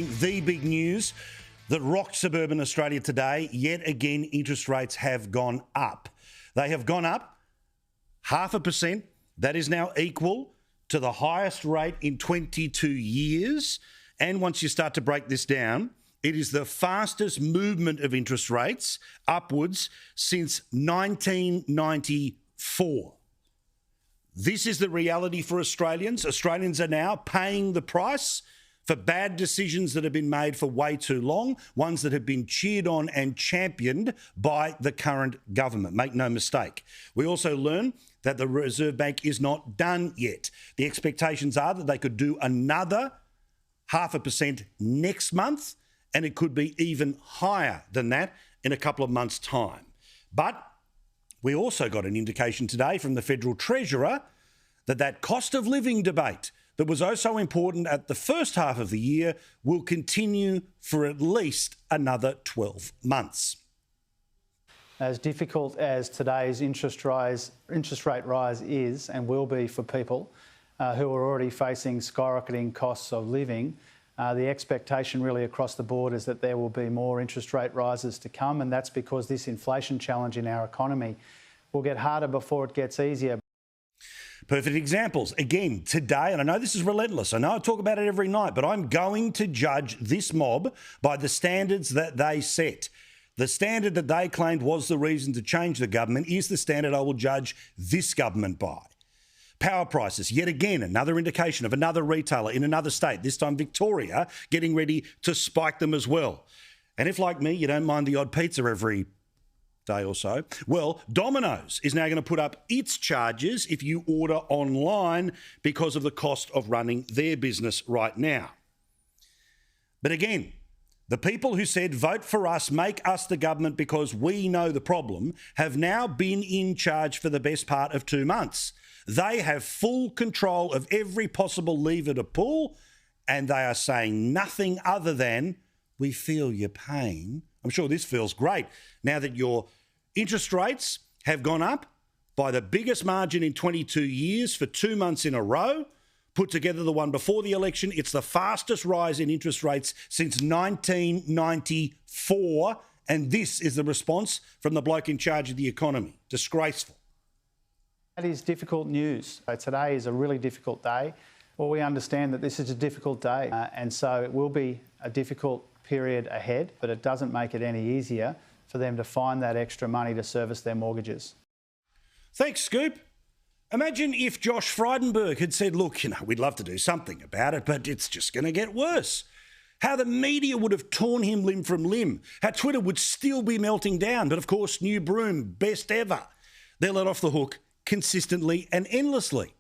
The big news that rocked suburban Australia today, yet again, interest rates have gone up. They have gone up 0.5%. That is now equal to the highest rate in 22 years. And once you start to break this down, it is the fastest movement of interest rates upwards since 1994. This is the reality for Australians. Australians are now paying the price for bad decisions that have been made for way too long, ones that have been cheered on and championed by the current government. Make no mistake. We also learn that the Reserve Bank is not done yet. The expectations are that they could do another 0.5% next month, and it could be even higher than that in a couple of months' time. But we also got an indication today from the Federal Treasurer that cost of living debate that was oh so important at the first half of the year will continue for at least another 12 months. As difficult as today's interest rate rise is and will be for people who are already facing skyrocketing costs of living, the expectation really across the board is that there will be more interest rate rises to come, and that's because this inflation challenge in our economy will get harder before it gets easier. Perfect examples. Again, today, and I know this is relentless, I know I talk about it every night, but I'm going to judge this mob by the standards that they set. The standard that they claimed was the reason to change the government is the standard I will judge this government by. Power prices, yet again, another indication of another retailer in another state, this time Victoria, getting ready to spike them as well. And if, like me, you don't mind the odd pizza every day or so, well, Domino's is now going to put up its charges if you order online because of the cost of running their business right now. But again, the people who said, vote for us, make us the government because we know the problem, have now been in charge for the best part of 2 months. They have full control of every possible lever to pull, and they are saying nothing other than, we feel your pain. I'm sure this feels great now that your interest rates have gone up by the biggest margin in 22 years for 2 months in a row. Put together the one before the election, it's the fastest rise in interest rates since 1994. And this is the response from the bloke in charge of the economy. Disgraceful. That is difficult news. Today is a really difficult day. Well, we understand that this is a difficult day, and so it will be a difficult period ahead, but it doesn't make it any easier for them to find that extra money to service their mortgages. Thanks, Scoop. Imagine if Josh Frydenberg had said, look, we'd love to do something about it, but it's just going to get worse. How the media would have torn him limb from limb. How Twitter would still be melting down. But of course, new broom, best ever. They're let off the hook consistently and endlessly.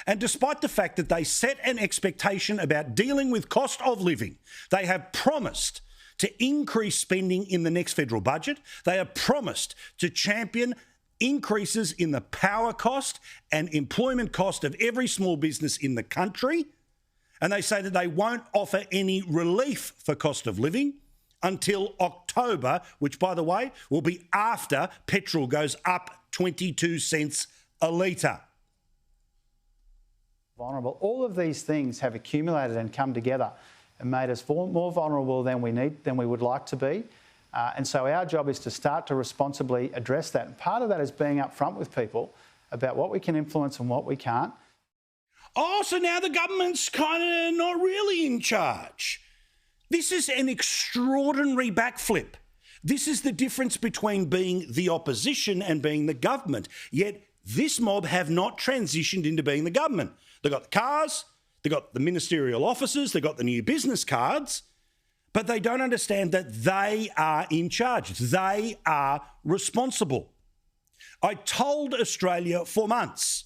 And despite the fact that they set an expectation about dealing with cost of living, they have promised to increase spending in the next federal budget. They have promised to champion increases in the power cost and employment cost of every small business in the country. And they say that they won't offer any relief for cost of living until October, which, by the way, will be after petrol goes up 22 cents a litre. Vulnerable. All of these things have accumulated and come together and made us more vulnerable than we would like to be. And so our job is to start to responsibly address that. And part of that is being upfront with people about what we can influence and what we can't. Oh, so now the government's kind of not really in charge. This is an extraordinary backflip. This is the difference between being the opposition and being the government. Yet this mob have not transitioned into being the government. They've got the cars, they've got the ministerial offices, they've got the new business cards, but they don't understand that they are in charge. They are responsible. I told Australia for months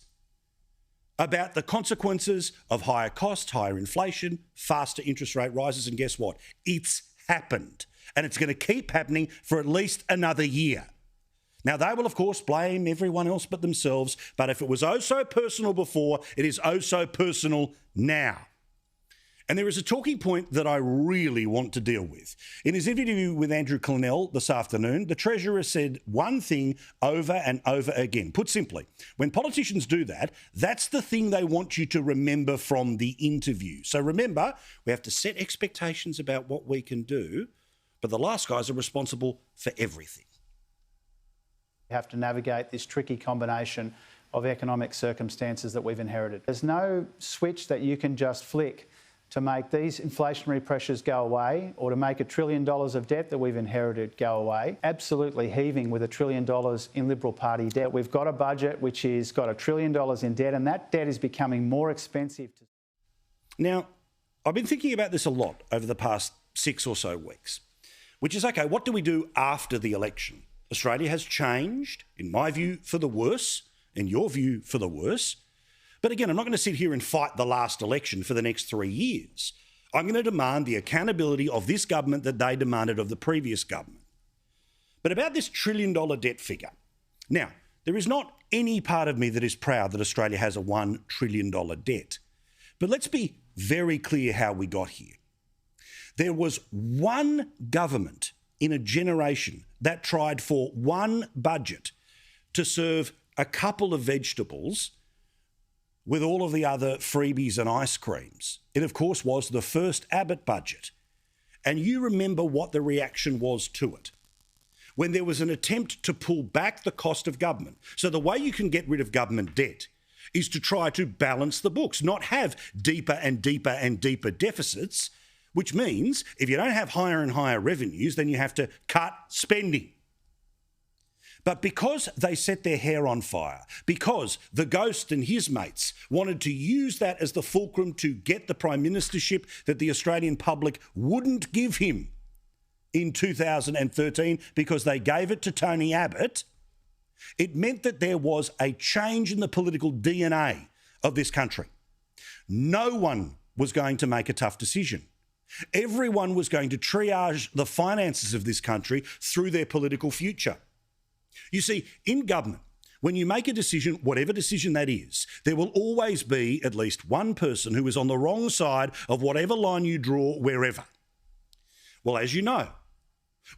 about the consequences of higher costs, higher inflation, faster interest rate rises, and guess what? It's happened, and it's going to keep happening for at least another year. Now, they will, of course, blame everyone else but themselves, but if it was oh so personal before, it is oh so personal now. And there is a talking point that I really want to deal with. In his interview with Andrew Clennell this afternoon, the Treasurer said one thing over and over again. Put simply, when politicians do that, that's the thing they want you to remember from the interview. So remember, we have to set expectations about what we can do, but the last guys are responsible for everything. We have to navigate this tricky combination of economic circumstances that we've inherited. There's no switch that you can just flick to make these inflationary pressures go away or to make $1 trillion of debt that we've inherited go away. Absolutely heaving with $1 trillion in Liberal Party debt. We've got a budget which has got $1 trillion in debt, and that debt is becoming more expensive. Now, I've been thinking about this a lot over the past 6 or so weeks, which is, okay, what do we do after the election? Australia has changed, in my view, for the worse, in your view, for the worse. But again, I'm not going to sit here and fight the last election for the next 3 years. I'm going to demand the accountability of this government that they demanded of the previous government. But about this $1 trillion debt figure. Now, there is not any part of me that is proud that Australia has a $1 trillion debt. But let's be very clear how we got here. There was one government in a generation that tried for one budget to serve a couple of vegetables with all of the other freebies and ice creams. It, of course, was the first Abbott budget. And you remember what the reaction was to it. When there was an attempt to pull back the cost of government. So the way you can get rid of government debt is to try to balance the books, not have deeper and deeper and deeper deficits, which means if you don't have higher and higher revenues, then you have to cut spending. But because they set their hair on fire, because the Ghost and his mates wanted to use that as the fulcrum to get the Prime Ministership that the Australian public wouldn't give him in 2013 because they gave it to Tony Abbott, it meant that there was a change in the political DNA of this country. No one was going to make a tough decision. Everyone was going to triage the finances of this country through their political future. You see, in government, when you make a decision, whatever decision that is, there will always be at least one person who is on the wrong side of whatever line you draw wherever. Well, as you know,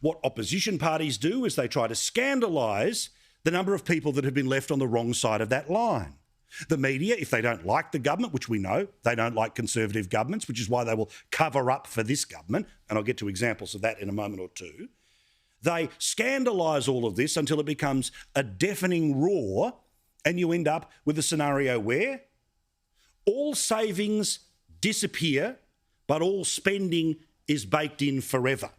what opposition parties do is they try to scandalise the number of people that have been left on the wrong side of that line. The media, if they don't like the government, which we know, they don't like Conservative governments, which is why they will cover up for this government, and I'll get to examples of that in a moment or two. They scandalise all of this until it becomes a deafening roar, and you end up with a scenario where all savings disappear, but all spending is baked in forever.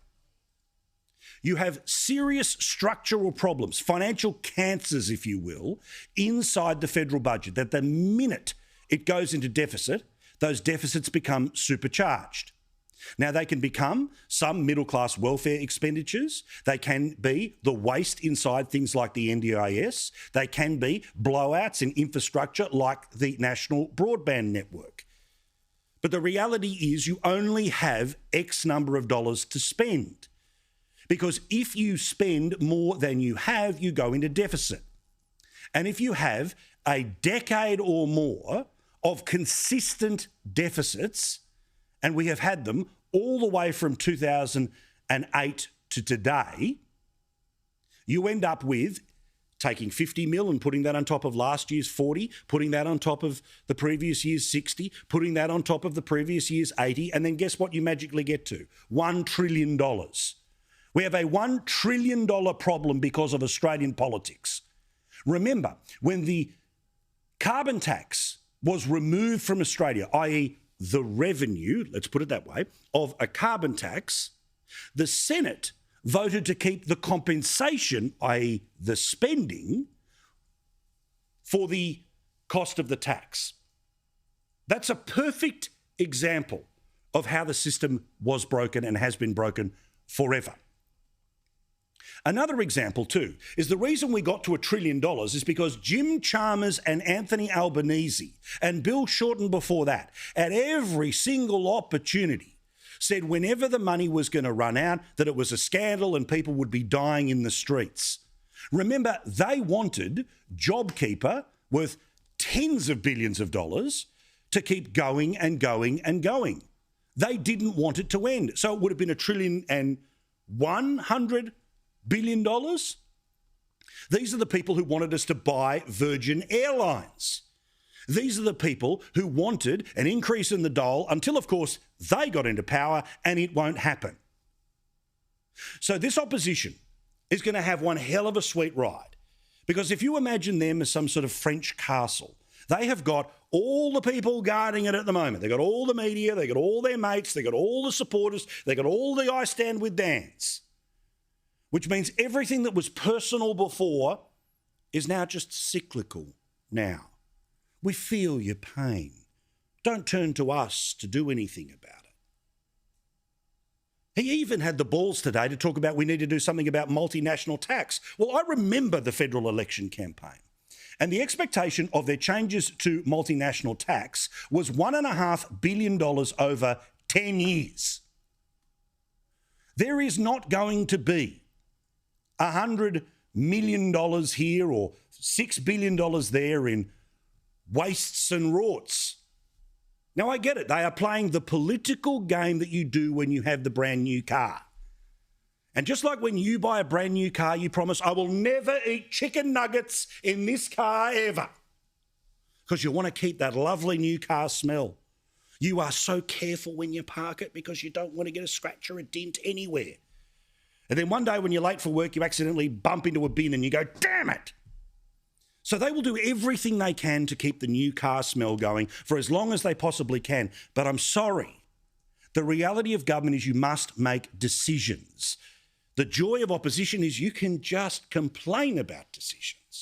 You have serious structural problems, financial cancers, if you will, inside the federal budget, that the minute it goes into deficit, those deficits become supercharged. Now, they can become some middle-class welfare expenditures. They can be the waste inside things like the NDIS. They can be blowouts in infrastructure like the National Broadband Network. But the reality is you only have X number of dollars to spend. Because if you spend more than you have, you go into deficit. And if you have a decade or more of consistent deficits, and we have had them all the way from 2008 to today, you end up with taking 50 mil and putting that on top of last year's 40, putting that on top of the previous year's 60, putting that on top of the previous year's 80, and then guess what you magically get to? $1 trillion. We have a $1 trillion problem because of Australian politics. Remember, when the carbon tax was removed from Australia, i.e. the revenue, let's put it that way, of a carbon tax, the Senate voted to keep the compensation, i.e. the spending, for the cost of the tax. That's a perfect example of how the system was broken and has been broken forever. Another example, too, is the reason we got to $1 trillion is because Jim Chalmers and Anthony Albanese and Bill Shorten before that, at every single opportunity, said whenever the money was going to run out, that it was a scandal and people would be dying in the streets. Remember, they wanted JobKeeper, worth tens of billions of dollars, to keep going and going and going. They didn't want it to end. So it would have been $1,100 billion. These are the people who wanted us to buy Virgin Airlines. These are the people who wanted an increase in the dole until, of course, they got into power, and it won't happen. So this opposition is going to have one hell of a sweet ride, because if you imagine them as some sort of French castle, they have got all the people guarding it at the moment. They've got all the media, they've got all their mates, they've got all the supporters, they've got all the I stand with Dans, which means everything that was personal before is now just cyclical now. We feel your pain. Don't turn to us to do anything about it. He even had the balls today to talk about we need to do something about multinational tax. Well, I remember the federal election campaign, and the expectation of their changes to multinational tax was $1.5 billion over 10 years. There is not going to be $100 million here or $6 billion there in wastes and rorts. Now, I get it. They are playing the political game that you do when you have the brand new car. And just like when you buy a brand new car, you promise, I will never eat chicken nuggets in this car ever, because you want to keep that lovely new car smell. You are so careful when you park it because you don't want to get a scratch or a dent anywhere. And then one day when you're late for work, you accidentally bump into a bin and you go, damn it. So they will do everything they can to keep the new car smell going for as long as they possibly can. But I'm sorry, the reality of government is you must make decisions. The joy of opposition is you can just complain about decisions.